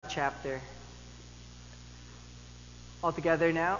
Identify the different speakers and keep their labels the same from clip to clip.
Speaker 1: chapter. All together now.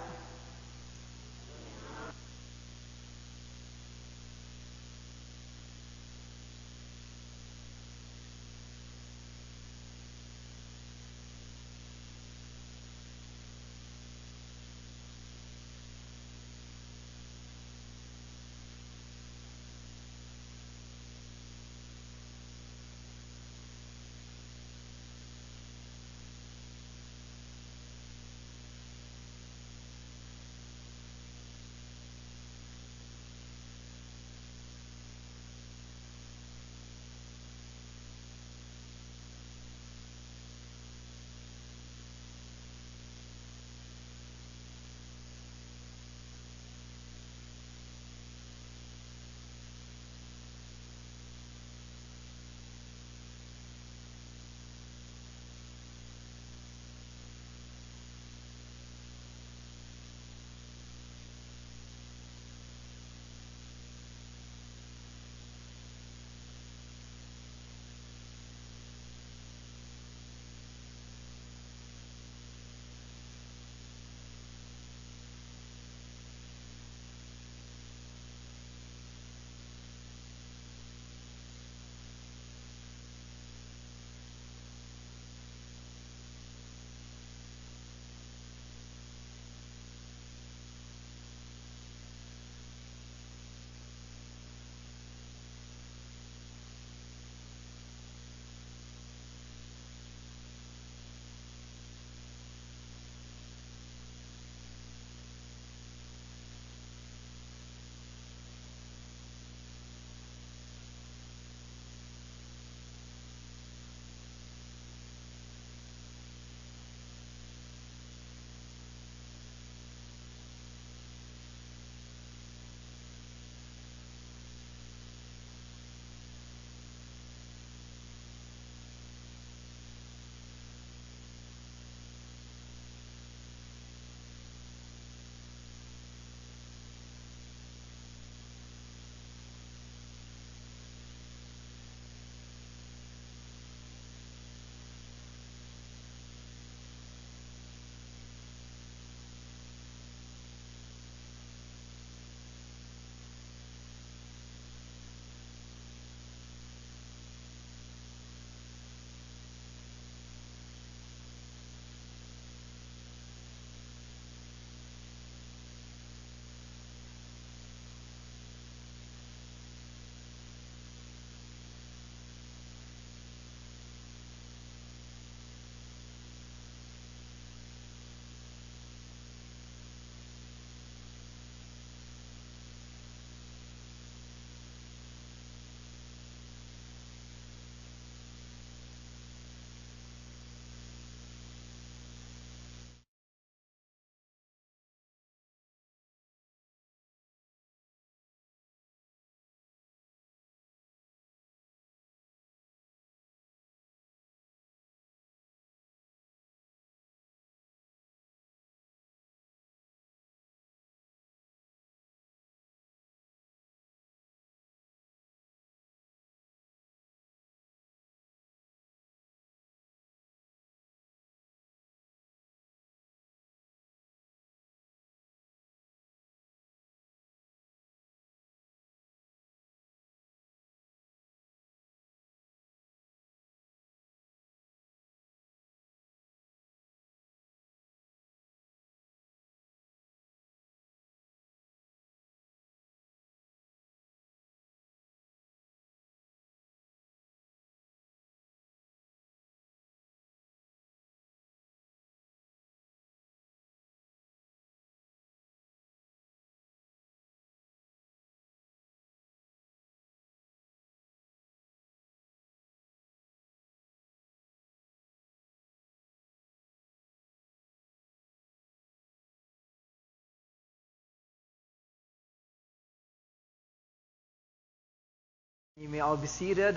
Speaker 1: You may all be seated.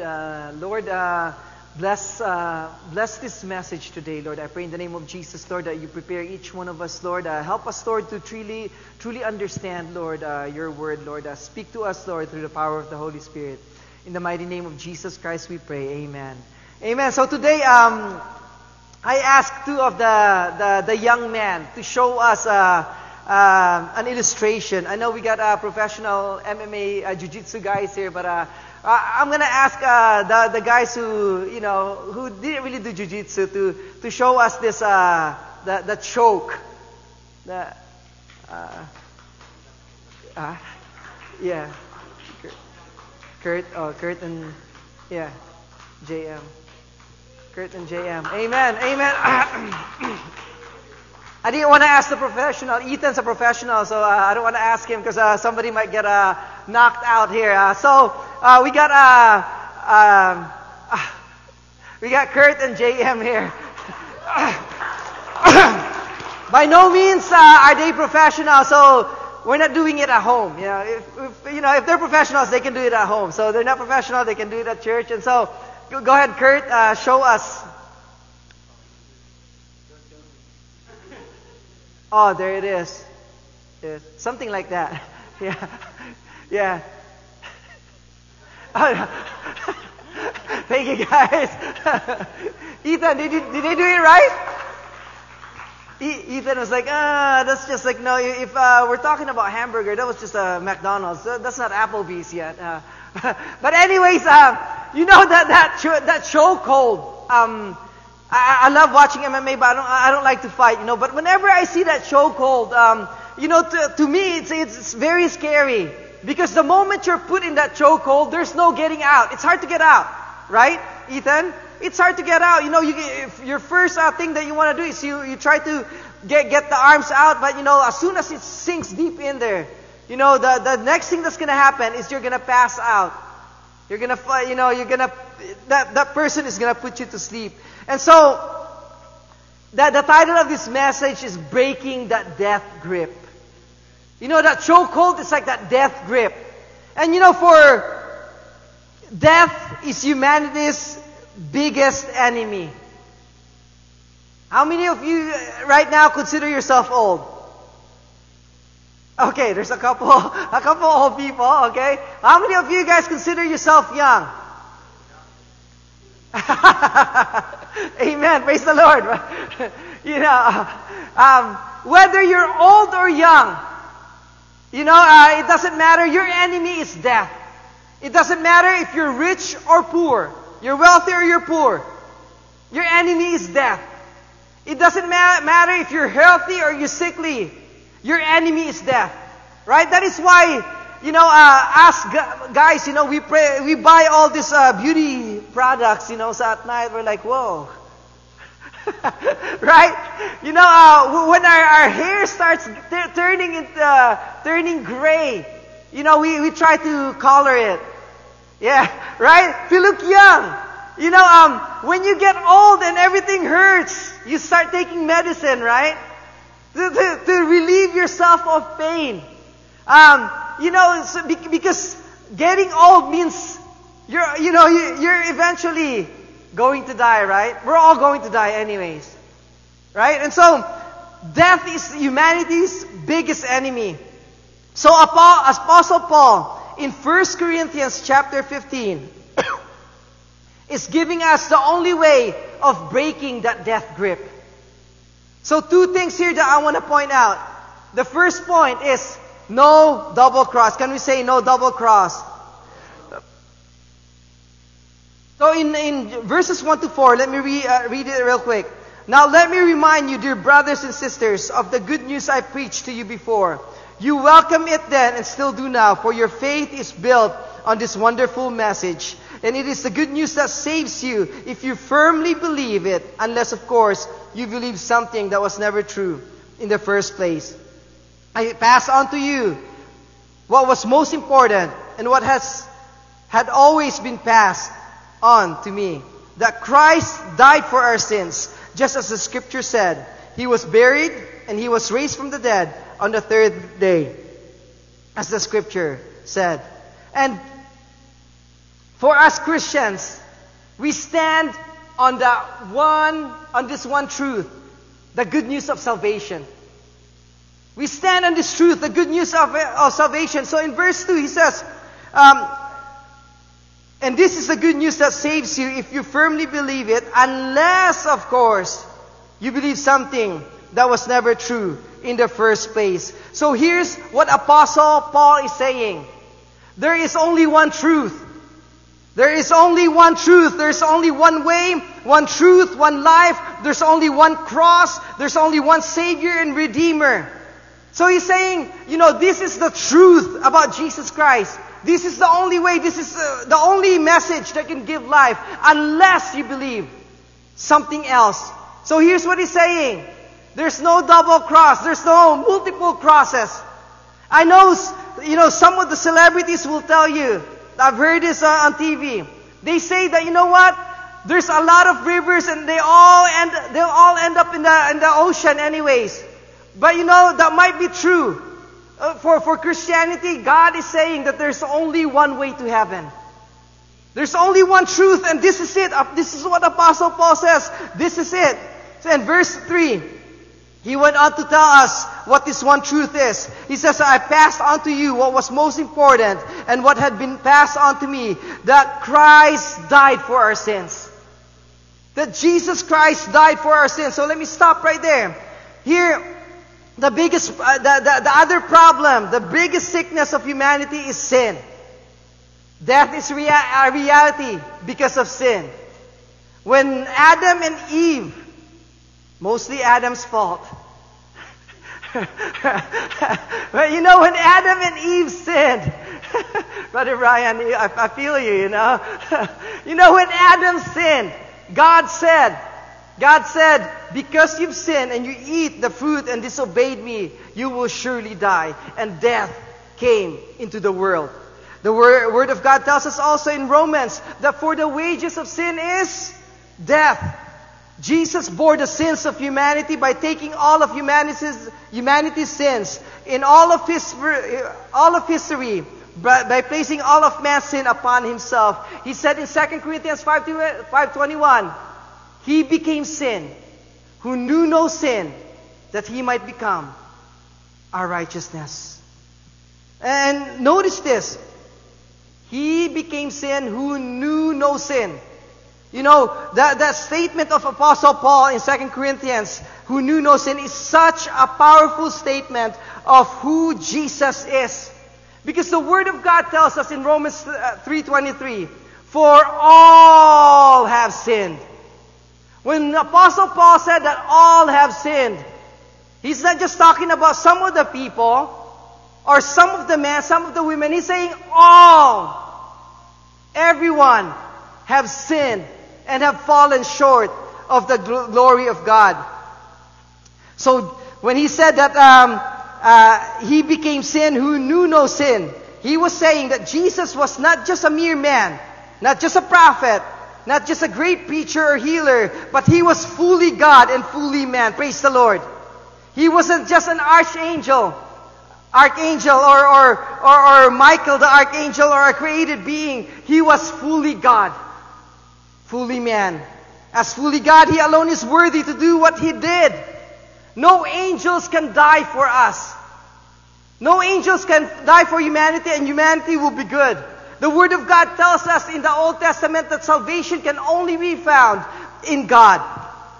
Speaker 1: Lord, bless this message today, Lord. I pray in the name of Jesus, Lord, that you prepare each one of us, Lord. Help us, Lord, to truly understand, Lord, your word, Lord. Speak to us, Lord, through the power of the Holy Spirit. In the mighty name of Jesus Christ, we pray. Amen. Amen. So today, I asked two of the young men to show us an illustration. I know we got professional MMA jiu-jitsu guys here, but I'm gonna ask the guys who didn't really do jiu-jitsu to show us this the choke. Yeah, Kurt and yeah, JM. Kurt and JM. Amen. Amen. I didn't want to ask the professional. Ethan's a professional, so I don't want to ask him because somebody might get knocked out here. So we got Kurt and JM here. By no means are they professionals, so we're not doing it at home. If they're professionals, they can do it at home. So they're not professional, they can do it at church. And so, go ahead, Kurt, show us. Oh, there it is. Yeah, something like that. Yeah. Yeah. Thank you, guys. Ethan, did they do it right? Ethan was like, that's just like, no, if we're talking about hamburger, that was just a McDonald's. That's not Applebee's yet. But anyways, that chokehold. I love watching MMA, but I don't like to fight, But whenever I see that chokehold, to me, it's very scary. Because the moment you're put in that chokehold, there's no getting out. It's hard to get out. Right, Ethan? It's hard to get out. If your first thing that you want to do is you try to get the arms out, but as soon as it sinks deep in there, the next thing that's gonna happen is you're gonna pass out. You're gonna that person is gonna put you to sleep. And so the title of this message is Breaking That Death Grip. That chokehold is like that death grip. And for death is humanity's biggest enemy. How many of you right now consider yourself old? Okay, there's a couple old people, okay? How many of you guys consider yourself young? Amen. Praise the Lord. Whether you're old or young, it doesn't matter. Your enemy is death. It doesn't matter if you're rich or poor. You're wealthy or you're poor. Your enemy is death. It doesn't matter if you're healthy or you're sickly. Your enemy is death. Right? That is why, us guys, we buy all these beauty products, so at night we're like, whoa. Right? When our hair starts turning gray, we try to color it. Yeah, right? If you look young, when you get old and everything hurts, you start taking medicine, right? To relieve yourself of pain. Because getting old means you're eventually going to die, right? We're all going to die anyways. Right? And so, death is humanity's biggest enemy. So Apostle Paul, in 1 Corinthians chapter 15, is giving us the only way of breaking that death grip. So 2 things here that I want to point out. The first point is no double cross. Can we say no double cross? So in verses 1 to 4, let me read it real quick. Now let me remind you, dear brothers and sisters, of the good news I preached to you before. You welcome it then and still do now, for your faith is built on this wonderful message. And it is the good news that saves you if you firmly believe it, unless, of course, you believe something that was never true in the first place. I pass on to you what was most important and what had always been passed on to me. That Christ died for our sins, just as the Scripture said. He was buried and He was raised from the dead on the 3rd day, as the Scripture said. And for us Christians, we stand on this one truth, the good news of salvation. We stand on this truth, the good news of salvation. So in verse 2, he says, and this is the good news that saves you if you firmly believe it, unless, of course, You believe something that was never true in the first place. So here's what Apostle Paul is saying. There is only one truth. There is only one truth. There's only one way, one truth, one life. There's only one cross. There's only one Savior and Redeemer. So he's saying, this is the truth about Jesus Christ. This is the only way. This is the only message that can give life, unless you believe something else. So here's what he's saying. There's no double cross. There's no multiple crosses. I know, some of the celebrities will tell you, I've heard this on TV. They say that, there's a lot of rivers and they'll all end up in the ocean anyways. But that might be true. For Christianity, God is saying that there's only one way to heaven. There's only one truth, and this is it. This is what Apostle Paul says. This is it. So in verse 3, he went on to tell us what this one truth is. He says, I passed on to you what was most important and what had been passed on to me, that Christ died for our sins. That Jesus Christ died for our sins. So let me stop right there. Here, the biggest, the other problem, the biggest sickness of humanity is sin. Death is a reality because of sin. When Adam and Eve, mostly Adam's fault. But when Adam and Eve sinned, Brother Ryan, I feel you, when Adam sinned, God said, because you've sinned and you eat the fruit and disobeyed me, you will surely die. And death came into the world. The Word of God tells us also in Romans that for the wages of sin is death. Jesus bore the sins of humanity by taking all of humanity's sins in all of history, by placing all of man's sin upon Himself. He said in 2 Corinthians 5:21, He became sin, who knew no sin, that He might become our righteousness. And notice this. He became sin who knew no sin. That statement of Apostle Paul in 2 Corinthians, who knew no sin, is such a powerful statement of who Jesus is. Because the Word of God tells us in Romans 3:23, for all have sinned. When Apostle Paul said that all have sinned, he's not just talking about some of the people, or some of the men, some of the women. He's saying all, everyone have sinned and have fallen short of the glory of God. So when he said that He became sin who knew no sin, he was saying that Jesus was not just a mere man, not just a prophet, not just a great preacher or healer, but He was fully God and fully man. Praise the Lord. He wasn't just an archangel or Michael the archangel or a created being. He was fully God, fully man. As fully God, He alone is worthy to do what He did. No angels can die for us. No angels can die for humanity, and humanity will be good. The Word of God tells us in the Old Testament that salvation can only be found in God.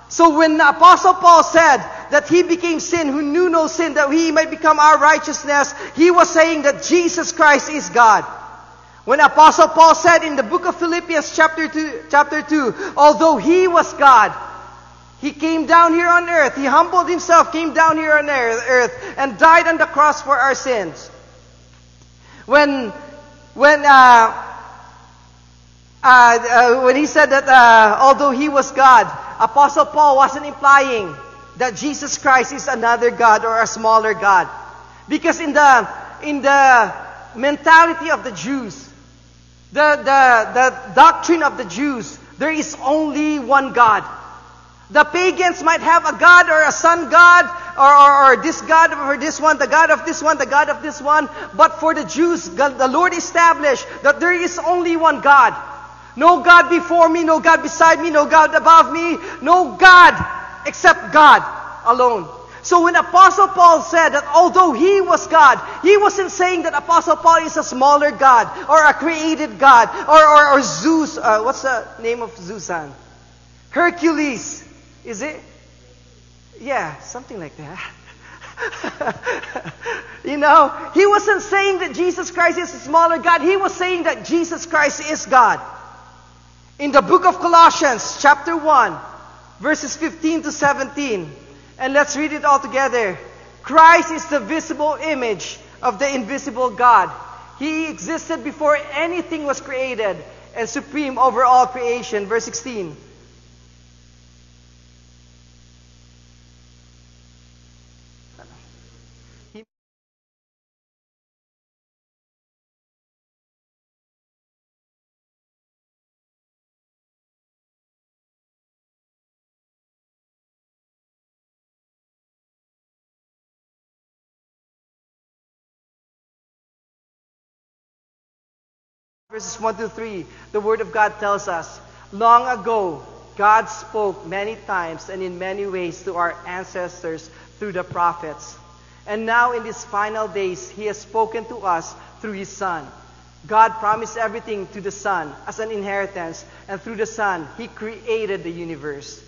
Speaker 1: So when Apostle Paul said that He became sin who knew no sin, that He might become our righteousness, he was saying that Jesus Christ is God. When Apostle Paul said in the book of Philippians chapter 2, although He was God, He came down here on earth, He humbled Himself, came down here on earth, and died on the cross for our sins. When he said that although He was God, Apostle Paul wasn't implying that Jesus Christ is another God or a smaller God. Because in the mentality of the Jews, the doctrine of the Jews, there is only one God. The pagans might have a God or a sun God, or this God or this one, the God of this one, the God of this one. But for the Jews, the Lord established that there is only one God. No God before me, no God beside me, no God above me, no God except God alone. So when Apostle Paul said that although He was God, he wasn't saying that Apostle Paul is a smaller God or a created God or Zeus. What's the name of Zeus? Hercules. Is it? Yeah, something like that. You know, he wasn't saying that Jesus Christ is a smaller God. He was saying that Jesus Christ is God. In the book of Colossians, chapter 1, verses 15 to 17. And let's read it all together. Christ is the visible image of the invisible God. He existed before anything was created and supreme over all creation. Verse 16. Verses 1 to 3, the Word of God tells us, long ago, God spoke many times and in many ways to our ancestors through the prophets. And now in these final days, He has spoken to us through His Son. God promised everything to the Son as an inheritance, and through the Son, He created the universe.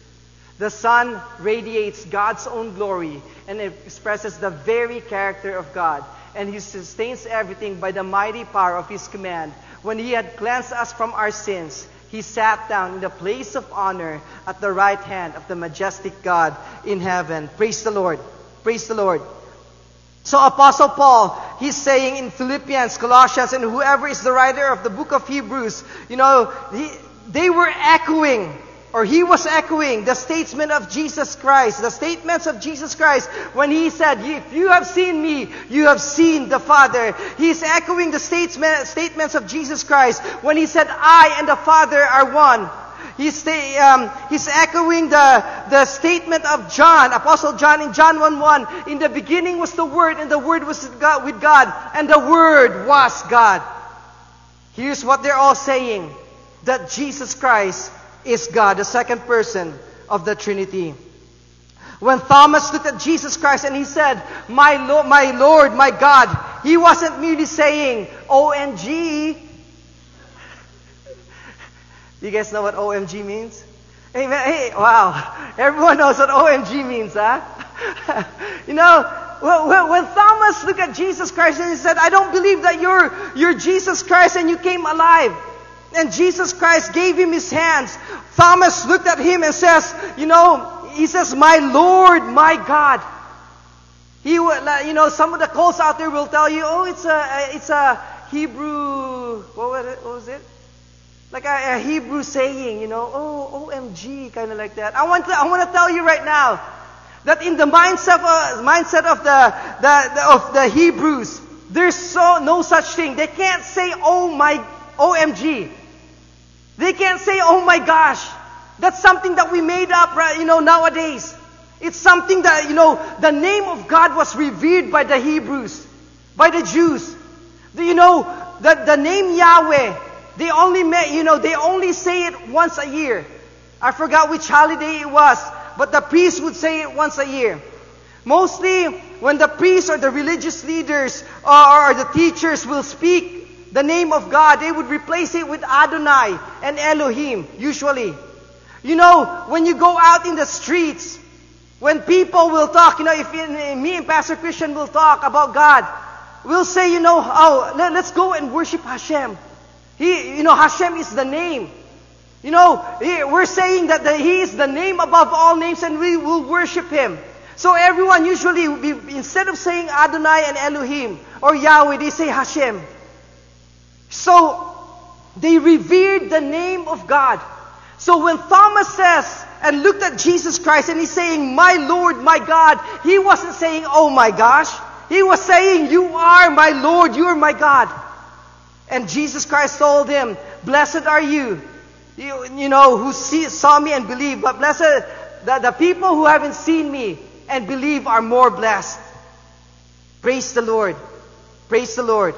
Speaker 1: The Son radiates God's own glory and expresses the very character of God, and He sustains everything by the mighty power of His command. When He had cleansed us from our sins, He sat down in the place of honor at the right hand of the majestic God in heaven. Praise the Lord. Praise the Lord. So Apostle Paul, he's saying in Philippians, Colossians, and whoever is the writer of the book of Hebrews, you know, they were echoing, or he was echoing the statement of Jesus Christ, the statements of Jesus Christ when He said, if you have seen me, you have seen the Father. He's echoing the statements of Jesus Christ when He said, I and the Father are one. He's echoing the statement of John, Apostle John in John 1:1. In the beginning was the Word, and the Word was with God, and the Word was God. Here's what they're all saying, that Jesus Christ is God, the second person of the Trinity. When Thomas looked at Jesus Christ and he said, my Lord, my God, he wasn't merely saying, OMG. You guys know what OMG means? Amen. Hey, wow. Everyone knows what OMG means, huh? You know, when Thomas looked at Jesus Christ and he said, I don't believe that you're Jesus Christ and you came alive. And Jesus Christ gave him His hands. Thomas looked at Him and says, you know, he says, my Lord, my God. He would, you know, some of the cults out there will tell you, oh, it's a Hebrew, what was it? Like a Hebrew saying, you know, oh, OMG, kind of like that. I want to tell you right now that in the mindset of the Hebrews, there's no such thing. They can't say, OMG. They can't say, oh my gosh. That's something that we made up, right, you know, nowadays. It's something that, you know, the name of God was revered by the Hebrews, by the Jews. You know, the name Yahweh, they only say it once a year. I forgot which holiday it was, but the priest would say it once a year. Mostly, when the priests or the religious leaders or the teachers will speak the name of God, they would replace it with Adonai and Elohim, usually. You know, when you go out in the streets, when people will talk, you know, if me and Pastor Christian will talk about God, we'll say, you know, let's go and worship Hashem. Hashem is the name. You know, we're saying that He is the name above all names and we will worship Him. So everyone usually, instead of saying Adonai and Elohim or Yahweh, they say Hashem. So, they revered the name of God. So when Thomas says, and looked at Jesus Christ and he's saying, my Lord, my God, he wasn't saying, oh my gosh. He was saying, you are my Lord, you are my God. And Jesus Christ told him, blessed are you, you know, who saw me and believed. But blessed, the people who haven't seen me and believe are more blessed. Praise the Lord. Praise the Lord.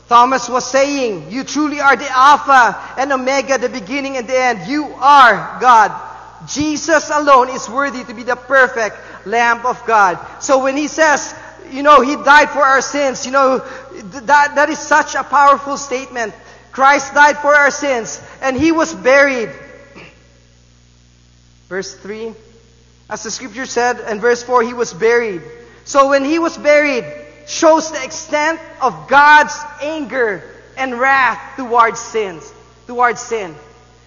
Speaker 1: Thomas was saying, you truly are the Alpha and Omega, the beginning and the end. You are God. Jesus alone is worthy to be the perfect Lamb of God. So when He says, you know, He died for our sins, you know, that is such a powerful statement. Christ died for our sins and He was buried. Verse 3. As the scripture said in verse 4, He was buried. So when He was buried, shows the extent of God's anger and wrath towards sin.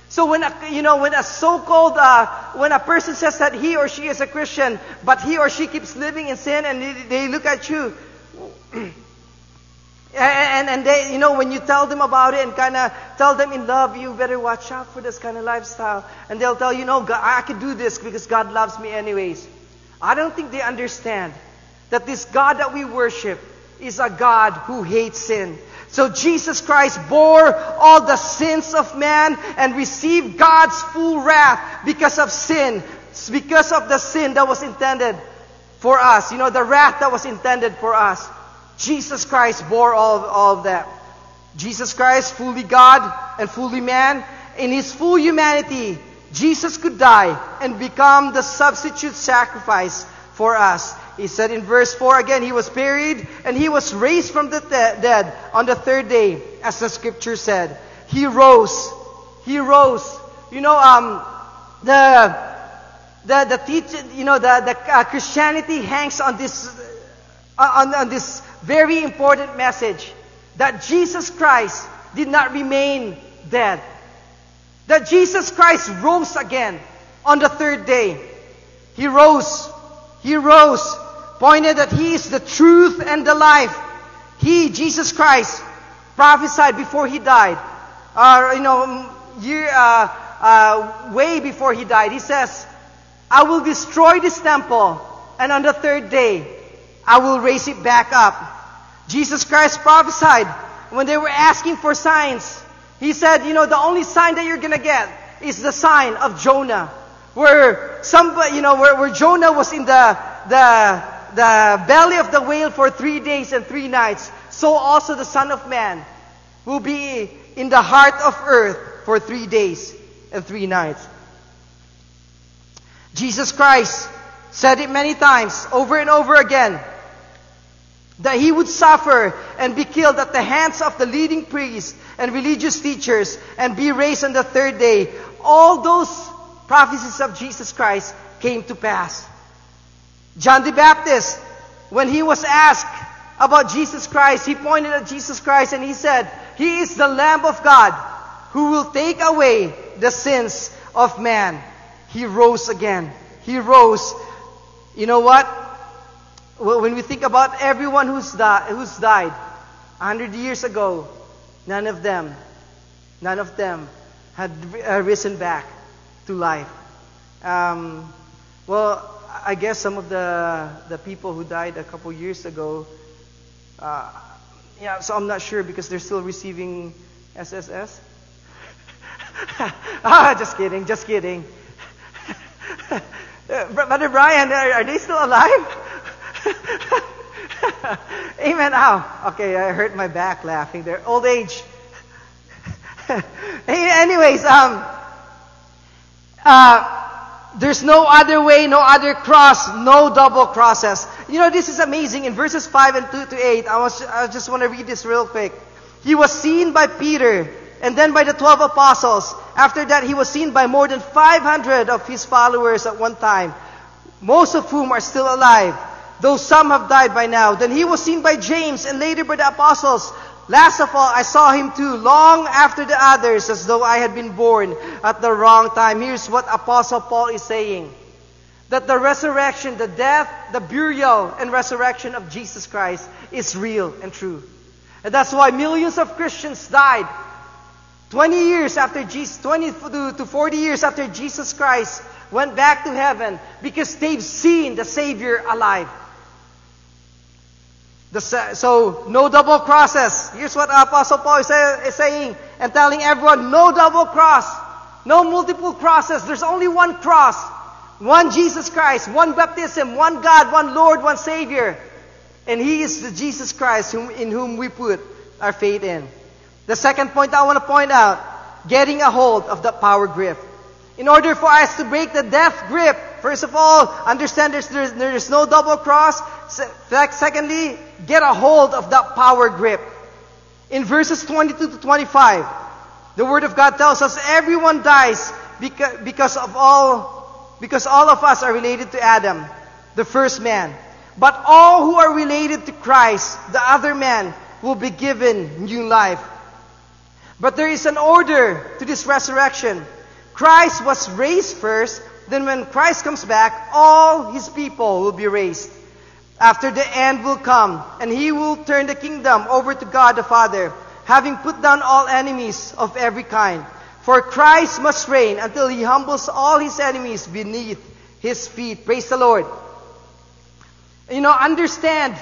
Speaker 1: So when a so-called when a person says that he or she is a Christian, but he or she keeps living in sin, and they look at you, and they, when you tell them about it and kind of tell them in love, you better watch out for this kind of lifestyle, and they'll tell you, no, God, I can do this because God loves me anyways. I don't think they understand that this God that we worship is a God who hates sin. So Jesus Christ bore all the sins of man and received God's full wrath because of sin. Because of the sin that was intended for us. The wrath that was intended for us. Jesus Christ bore all of that. Jesus Christ, fully God and fully man. In His full humanity, Jesus could die and become the substitute sacrifice for us. He said in verse 4 again, He was buried and He was raised from the dead on the third day, as the scripture said. He rose. He rose. The teaching, Christianity hangs on this very important message that Jesus Christ did not remain dead. That Jesus Christ rose again on the third day. He rose. He rose, pointed that He is the truth and the life. He, Jesus Christ, prophesied before He died. Way before He died. He says, I will destroy this temple, and on the third day, I will raise it back up. Jesus Christ prophesied when they were asking for signs. He said, the only sign that you're going to get is the sign of Jonah. Where Jonah was in the belly of the whale for 3 days and 3 nights, so also the Son of Man will be in the heart of earth for 3 days and 3 nights. Jesus Christ said it many times, over and over again, that He would suffer and be killed at the hands of the leading priests and religious teachers and be raised on the third day. All those prophecies of Jesus Christ came to pass. John the Baptist, when he was asked about Jesus Christ, he pointed at Jesus Christ and he said, He is the Lamb of God who will take away the sins of man. He rose again. He rose. You know what? When we think about everyone who's died 100 years ago, none of them had risen back to life. I guess some of the people who died a couple years ago, so I'm not sure because they're still receiving SSS. Just kidding. Brother Brian, are they still alive? Amen. Okay, I hurt my back laughing there. Old age. Anyways, there's no other way, no other cross, no double crosses. This is amazing. In verses 5 and 2 to 8, I just want to read this real quick. He was seen by Peter and then by the 12 apostles. After that, He was seen by more than 500 of His followers at one time, most of whom are still alive, though some have died by now. Then He was seen by James and later by the apostles. Last of all, I saw Him too, long after the others, as though I had been born at the wrong time. Here's what Apostle Paul is saying. That the resurrection, the death, the burial, and resurrection of Jesus Christ is real and true. And that's why millions of Christians died 20 years after Jesus, 20 to 40 years after Jesus Christ went back to heaven, because they've seen the Savior alive. So, no double crosses. Here's what Apostle Paul is saying and telling everyone, no double cross, no multiple crosses. There's only one cross, one Jesus Christ, one baptism, one God, one Lord, one Savior. And He is the Jesus Christ in whom we put our faith in. The second point I want to point out, getting a hold of the power grip. In order for us to break the death grip, first of all, understand there's no double cross. Secondly, get a hold of that power grip. In verses 22 to 25, the Word of God tells us everyone dies because because all of us are related to Adam, the first man. But all who are related to Christ, the other man, will be given new life. But there is an order to this resurrection. Christ was raised first, then when Christ comes back, all His people will be raised. After the end will come, and He will turn the kingdom over to God the Father, having put down all enemies of every kind. For Christ must reign until He humbles all His enemies beneath His feet. Praise the Lord. Understand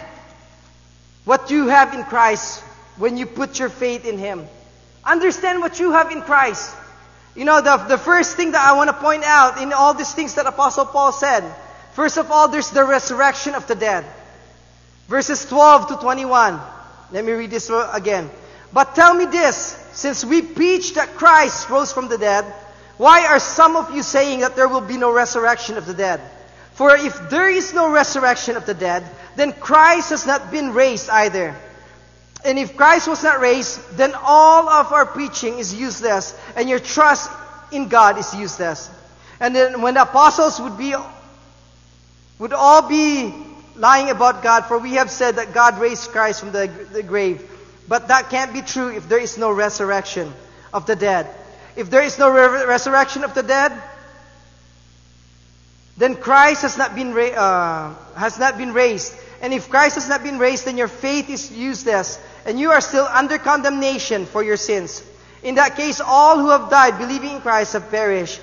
Speaker 1: what you have in Christ when you put your faith in Him. Understand what you have in Christ. The first thing that I want to point out in all these things that Apostle Paul said, first of all, there's the resurrection of the dead. Verses 12 to 21. Let me read this again. But tell me this, since we preach that Christ rose from the dead, why are some of you saying that there will be no resurrection of the dead? For if there is no resurrection of the dead, then Christ has not been raised either. And if Christ was not raised, then all of our preaching is useless, and your trust in God is useless. And then when the apostles would all be lying about God, for we have said that God raised Christ from the grave. But that can't be true if there is no resurrection of the dead. If there is no resurrection of the dead, then Christ has not been raised. And if Christ has not been raised, then your faith is useless, and you are still under condemnation for your sins. In that case, all who have died believing in Christ have perished.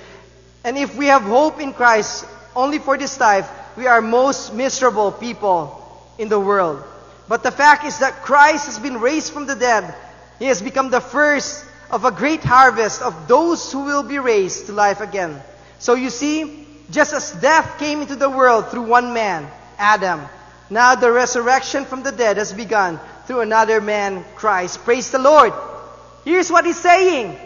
Speaker 1: And if we have hope in Christ only for this life, we are most miserable people in the world. But the fact is that Christ has been raised from the dead. He has become the first of a great harvest of those who will be raised to life again. So you see, just as death came into the world through one man, Adam, now the resurrection from the dead has begun through another man, Christ. Praise the Lord. Here's what He's saying.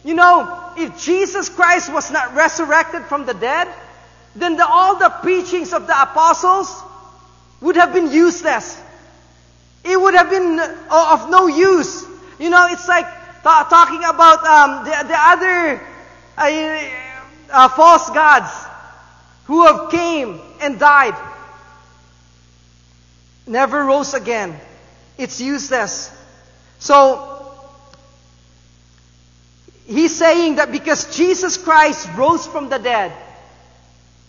Speaker 1: If Jesus Christ was not resurrected from the dead, then all the preachings of the apostles would have been useless. It would have been of no use. It's like talking about the other false gods who have came and died, never rose again. It's useless. So, He's saying that because Jesus Christ rose from the dead,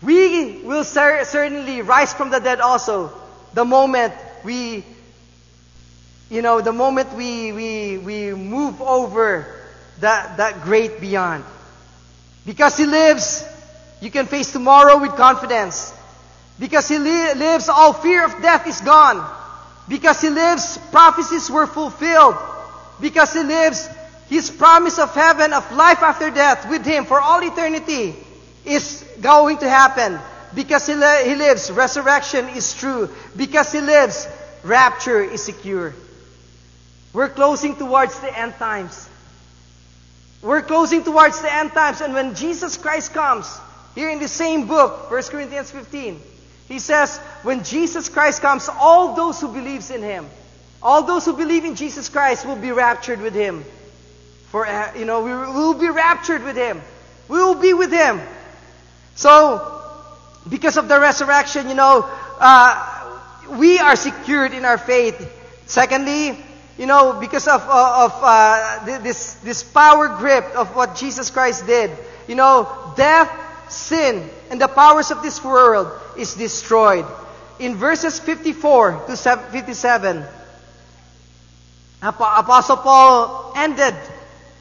Speaker 1: we will certainly rise from the dead also. The moment we move over that great beyond. Because He lives, you can face tomorrow with confidence. Because He lives, all fear of death is gone. Because He lives, prophecies were fulfilled. Because He lives, His promise of heaven, of life after death with Him for all eternity is going to happen. Because He lives, resurrection is true. Because He lives, rapture is secure. We're closing towards the end times. We're closing towards the end times. And when Jesus Christ comes, here in the same book, 1 Corinthians 15, He says, when Jesus Christ comes, all those who believes in Him, all those who believe in Jesus Christ will be raptured with Him. We will be raptured with Him. We will be with Him. So, because of the resurrection, we are secured in our faith. Secondly, because of this power grip of what Jesus Christ did, death, sin, and the powers of this world is destroyed. In verses 54 to 57, Apostle Paul ended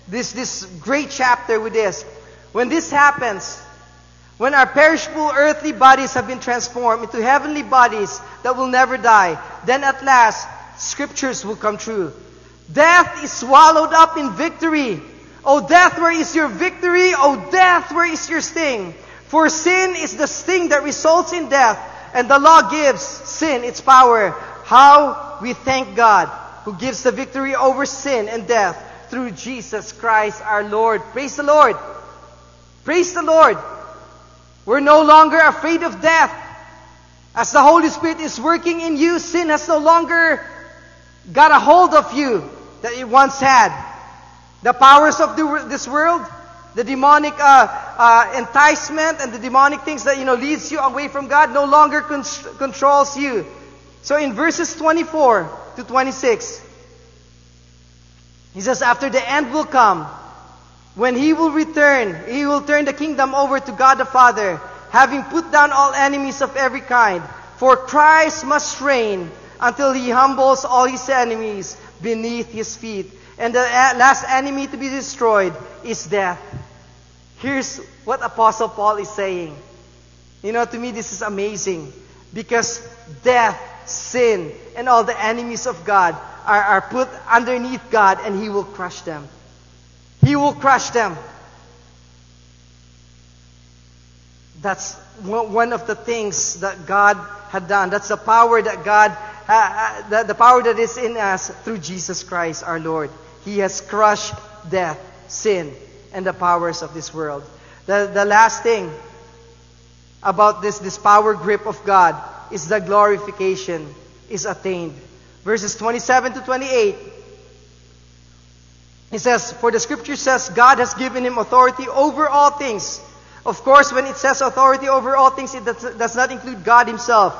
Speaker 1: this great chapter with this. When this happens, when our perishable earthly bodies have been transformed into heavenly bodies that will never die, then at last, Scriptures will come true. Death is swallowed up in victory. O death, where is your victory? O death, where is your sting? For sin is the sting that results in death, and the law gives sin its power. How we thank God, who gives the victory over sin and death through Jesus Christ our Lord. Praise the Lord. Praise the Lord. We're no longer afraid of death. As the Holy Spirit is working in you, sin has no longer got a hold of you that it once had. The powers of this world, the demonic enticement and the demonic things that, leads you away from God no longer controls you. So in verses 24 to 26, he says, after the end will come, when He will return, He will turn the kingdom over to God the Father, having put down all enemies of every kind. For Christ must reign until He humbles all His enemies beneath His feet. And the last enemy to be destroyed is death. Here's what Apostle Paul is saying. To me this is amazing. Because death, sin, and all the enemies of God are put underneath God, and He will crush them. He will crush them. That's one of the things that God had done. That's the power that God, the power that is in us through Jesus Christ our Lord. He has crushed death, sin, and the powers of this world. The last thing about this power grip of God is the glorification is attained. Verses 27 to 28. It says, for the scripture says, God has given Him authority over all things. Of course, when it says authority over all things, it does not include God Himself,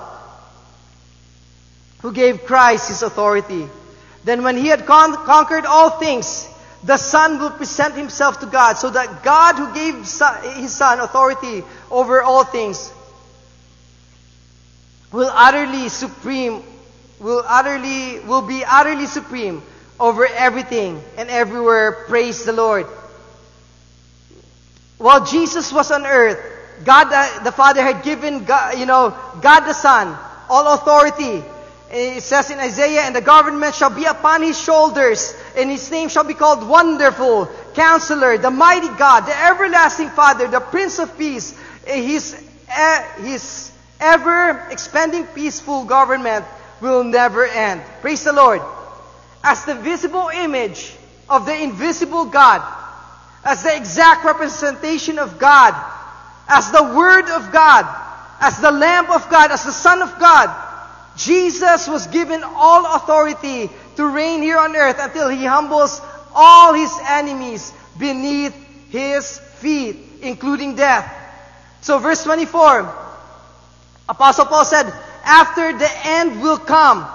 Speaker 1: who gave Christ His authority. Then when He had conquered all things, the Son will present Himself to God, so that God who gave His Son authority over all things will be utterly supreme over everything and everywhere. Praise the Lord. While Jesus was on earth, God the Father had given God the Son all authority. It says in Isaiah, and the government shall be upon His shoulders, and His name shall be called Wonderful, Counselor, the Mighty God, the Everlasting Father, the Prince of Peace. His ever expanding peaceful government will never end. Praise the Lord. As the visible image of the invisible God, as the exact representation of God, as the Word of God, as the Lamb of God, as the Son of God, Jesus was given all authority to reign here on earth until He humbles all His enemies beneath His feet, including death. So verse 24, Apostle Paul said, after the end will come.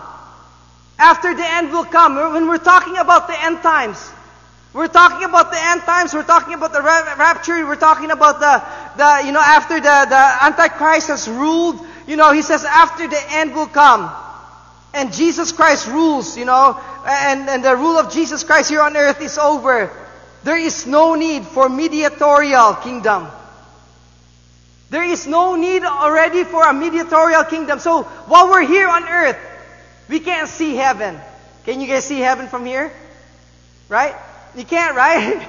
Speaker 1: After the end will come. When we're talking about the end times, we're talking about the end times, we're talking about the rapture, we're talking about after the Antichrist has ruled, he says after the end will come. And Jesus Christ rules, and the rule of Jesus Christ here on earth is over. There is no need for mediatorial kingdom. There is no need already for a mediatorial kingdom. So while we're here on earth, we can't see heaven. Can you guys see heaven from here? Right? You can't, right?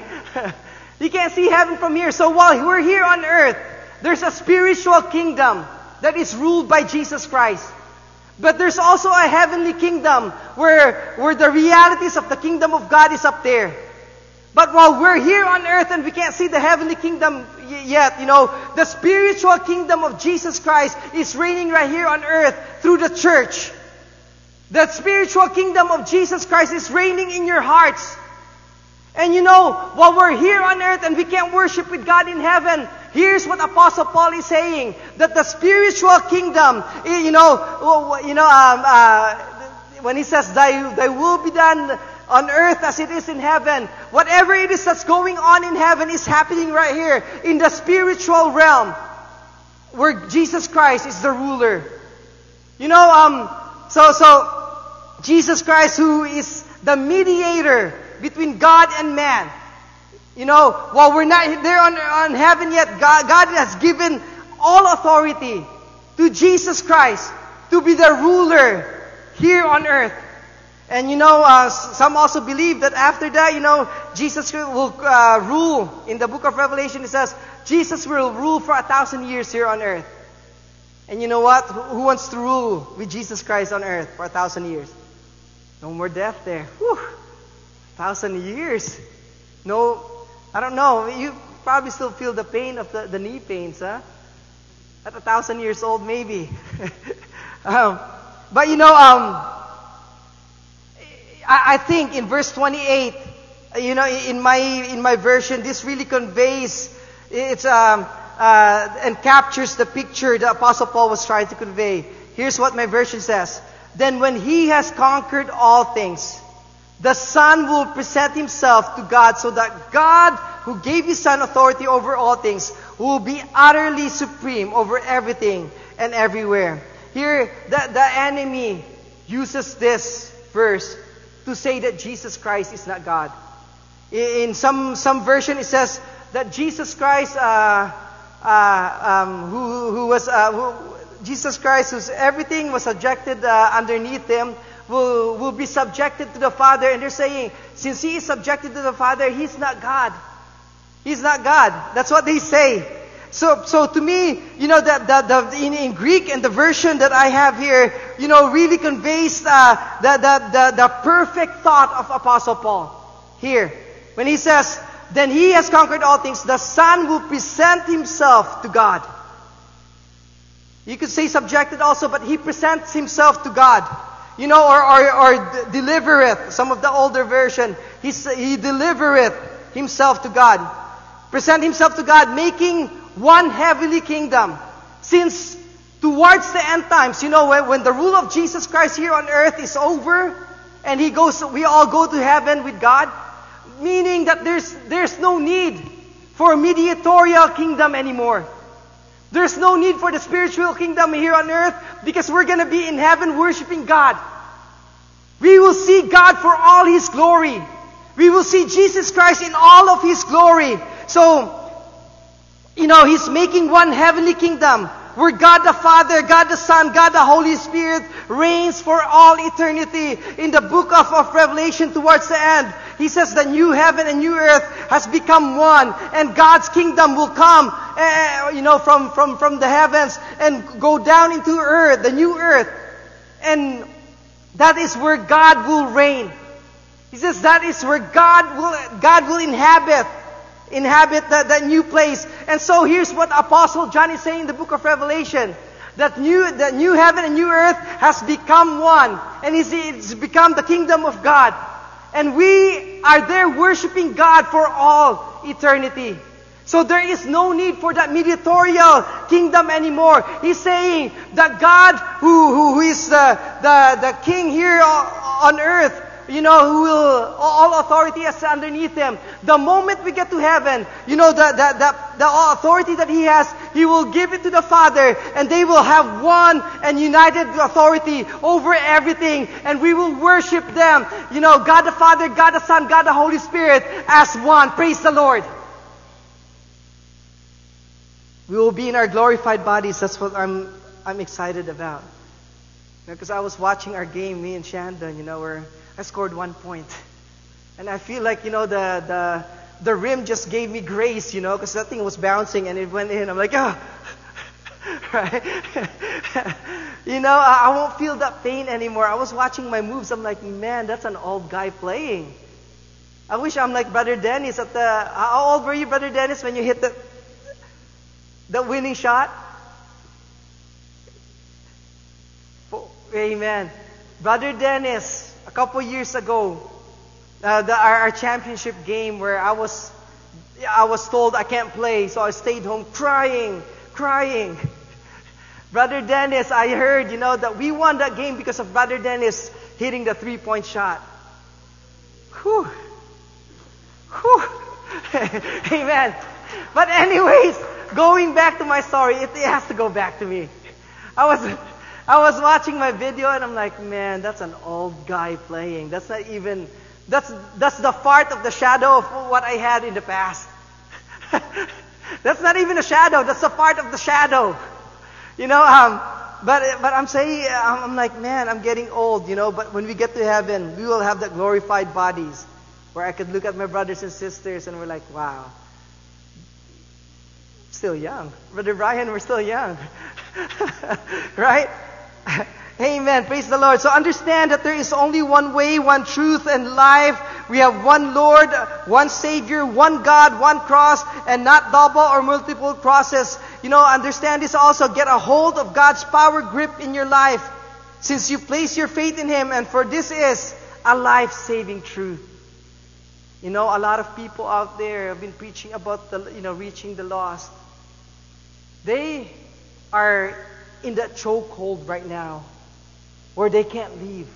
Speaker 1: You can't see heaven from here. So while we're here on earth, there's a spiritual kingdom that is ruled by Jesus Christ. But there's also a heavenly kingdom where the realities of the kingdom of God is up there. But while we're here on earth and we can't see the heavenly kingdom yet, the spiritual kingdom of Jesus Christ is reigning right here on earth through the church. The spiritual kingdom of Jesus Christ is reigning in your hearts. And while we're here on earth and we can't worship with God in heaven, here's what Apostle Paul is saying, that the spiritual kingdom, when he says, thy will be done on earth as it is in heaven, whatever it is that's going on in heaven is happening right here in the spiritual realm, where Jesus Christ is the ruler. So Jesus Christ, who is the mediator between God and man. While we're not there on heaven yet, God has given all authority to Jesus Christ to be the ruler here on earth. And some also believe that after that, Jesus will rule. In the book of Revelation, it says, Jesus will rule for 1,000 years here on earth. And you know what? Who wants to rule with Jesus Christ on earth for 1,000 years? No more death there. 1,000 years. No, I don't know. You probably still feel the pain of the knee pains, huh? At 1,000 years old, maybe. But I think in verse 28, in my version, this really conveys, and captures the picture the Apostle Paul was trying to convey. Here's what my version says. Then when he has conquered all things, the Son will present himself to God, so that God, who gave his Son authority over all things, will be utterly supreme over everything and everywhere. Here, the enemy uses this verse to say that Jesus Christ is not God. In some version, it says that Jesus Christ, Jesus Christ, whose everything was subjected underneath him, will be subjected to the Father. And they're saying, since he is subjected to the Father, he's not God. He's not God. That's what they say. So to me, in Greek and the version that I have here, really conveys the perfect thought of Apostle Paul here. When he says, then he has conquered all things, the Son will present himself to God. You could say subjected also, but he presents himself to God. Or delivereth. Some of the older version, he delivereth himself to God. Present himself to God, making one heavenly kingdom. Since towards the end times, when the rule of Jesus Christ here on earth is over, and we all go to heaven with God, meaning that there's no need for a mediatorial kingdom anymore. There's no need for the spiritual kingdom here on earth, because we're going to be in heaven worshiping God. We will see God for all His glory. We will see Jesus Christ in all of His glory. So, He's making one heavenly kingdom where God the Father, God the Son, God the Holy Spirit reigns for all eternity. In the book of Revelation towards the end, He says the new heaven and new earth has become one, and God's kingdom will come, from the heavens and go down into earth, the new earth, and that is where God will reign. He says that is where God will inhabit that new place. And so here's what Apostle John is saying in the book of Revelation. That new heaven and new earth has become one. And it's become the kingdom of God. And we are there worshiping God for all eternity. So there is no need for that mediatorial kingdom anymore. He's saying that God, who is the king here on earth, who will, all authority is underneath Him. The moment we get to heaven, the authority that He has, He will give it to the Father, and they will have one and united authority over everything, and we will worship them. God the Father, God the Son, God the Holy Spirit as one. Praise the Lord. We will be in our glorified bodies. That's what I'm excited about. Because I was watching our game, me and Shandon, where I scored 1 point. And I feel like, the rim just gave me grace, because that thing was bouncing and it went in. I'm like, right? I won't feel that pain anymore. I was watching my moves. I'm like, man, that's an old guy playing. I wish I'm like Brother Dennis how old were you, Brother Dennis, when you hit the winning shot? Amen. Brother Dennis, a couple years ago, our championship game where I was told I can't play, so I stayed home crying. Brother Dennis, I heard, that we won that game because of Brother Dennis hitting the 3-point shot. Whew. Amen. But anyways, going back to my story, it has to go back to me. I was watching my video and I'm like, man, that's an old guy playing. That's not even, that's the part of the shadow of what I had in the past. That's not even a shadow. That's a part of the shadow. But I'm saying, I'm like, man, I'm getting old, but when we get to heaven, we will have the glorified bodies where I could look at my brothers and sisters and we're like, wow, still young. Brother Brian, we're still young. Right? Amen. Praise the Lord. So understand that there is only one way, one truth, and life. We have one Lord, one Savior, one God, one cross, and not double or multiple crosses. Understand this also. Get a hold of God's power grip in your life, since you place your faith in Him, and for this is a life-saving truth. You know, a lot of people out there have been preaching about reaching the lost. They are in that chokehold right now where they can't leave.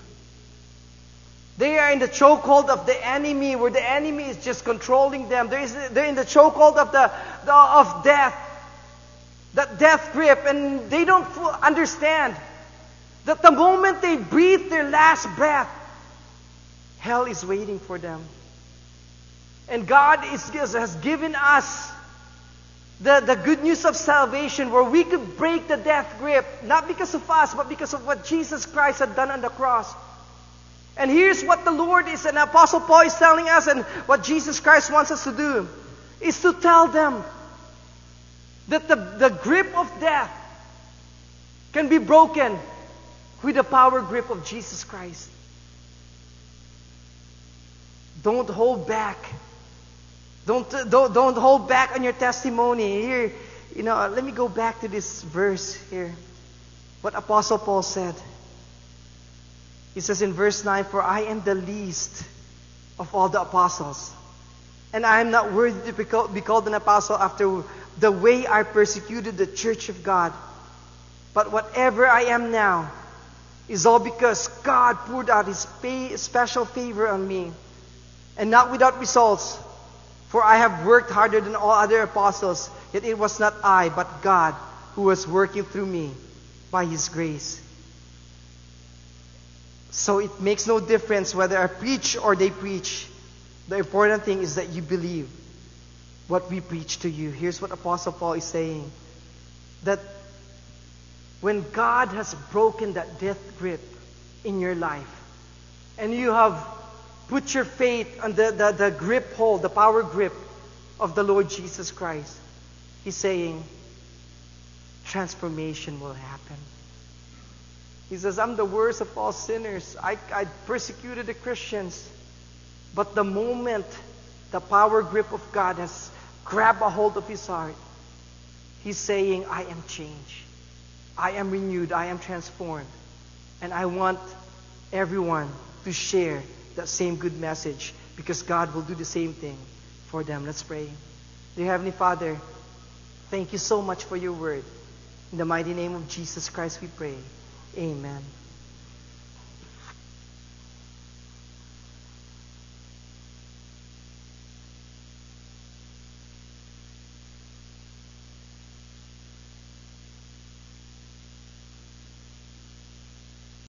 Speaker 1: They are in the chokehold of the enemy, where the enemy is just controlling them. They're in the chokehold of of death, that death grip, and they don't understand that the moment they breathe their last breath, hell is waiting for them. And God has given us the good news of salvation, where we could break the death grip, not because of us, but because of what Jesus Christ had done on the cross. And here's what the Lord is, and Apostle Paul is telling us, and what Jesus Christ wants us to do, is to tell them that the grip of death can be broken with the power grip of Jesus Christ. Don't hold back. Don't hold back on your testimony. Here, let me go back to this verse here. What Apostle Paul said. He says in verse 9, "For I am the least of all the apostles, and I am not worthy to be called an apostle after the way I persecuted the church of God. But whatever I am now is all because God poured out His special favor on me, and not without results. For I have worked harder than all other apostles, yet it was not I, but God who was working through me by His grace." So it makes no difference whether I preach or they preach. The important thing is that you believe what we preach to you. Here's what Apostle Paul is saying. That when God has broken that death grip in your life, and you have put your faith on the grip hold, the power grip of the Lord Jesus Christ, He's saying, transformation will happen. He says, "I'm the worst of all sinners. I persecuted the Christians. But the moment the power grip of God has grabbed a hold of his heart, He's saying, I am changed. I am renewed. I am transformed. And I want everyone to share that same good message, because God will do the same thing for them." Let's pray. Dear Heavenly Father, thank you so much for your word. In the mighty name of Jesus Christ we pray. Amen.